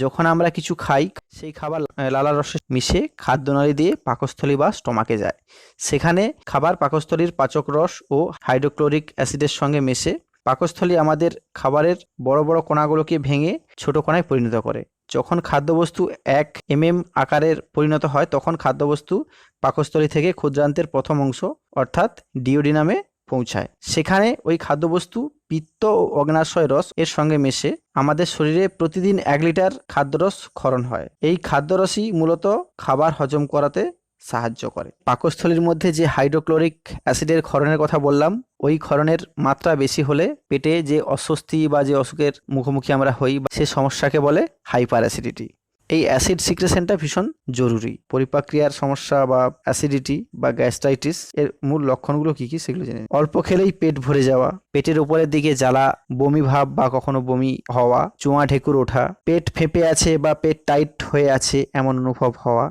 যখন আমরা কিছু খাই, সেই খাবার লালার রসে মিশে খাদ্যনালী দিয়ে পাকস্থলী বা স্টমাকে যায়। সেখানে খাবার পাকস্থলীর পাচক রস ও হাইড্রোক্লোরিক অ্যাসিডের সঙ্গে মেশে পাকস্থলী আমাদের খাবারের বড় বড় কণাগুলোকে ভেঙে ছোট কণায় পরিণত করে। যখন খাদ্যবস্তু 1 mm আকারের পরিণত হয়, তখন খাদ্যবস্তু পাকস্থলী থেকে ক্ষুদ্রান্তের প্রথম অংশ অর্থাৎ ডিওডিনামে পৌঁছায়। সেখানে ওই খাদ্যবস্তু পিত্ত ও অগ্ন্যাশয় রস এর সঙ্গে মেশে আমাদের শরীরে প্রতিদিন 1 লিটার খাদ্যরস ক্ষরণ হয়। এই খাদ্যরসই মূলত খাবার হজম করাতে সাহায্য করে। পাকস্থলীর মধ্যে যে হাইড্রোক্লোরিক অ্যাসিডের ক্ষরণের কথা বললাম, ওই ক্ষরণের মাত্রা বেশি হলে পেটে যে অস্বস্তি বা যে অসুখের মুখোমুখি আমরা হই, সে সমস্যাকে বলে হাইপার অ্যাসিডিটি। এই অ্যাসিড সিক্রেশনটা ভীষণ জরুরি। পরিপাক ক্রিয়ার সমস্যা বা অ্যাসিডিটি বা গ্যাস্ট্রাইটিস এর মূল লক্ষণগুলো কি কি সেগুলো জেনে নিন। অল্প খেলেই পেট ভরে যাওয়া, পেটের উপরের দিকে জ্বালা, বমি ভাব বা কখনো বমি হওয়া, চোঁয়া ঢেকুর ওঠা, পেট ফেঁপে আছে বা পেট টাইট হয়ে আছে এমন অনুভব হওয়া,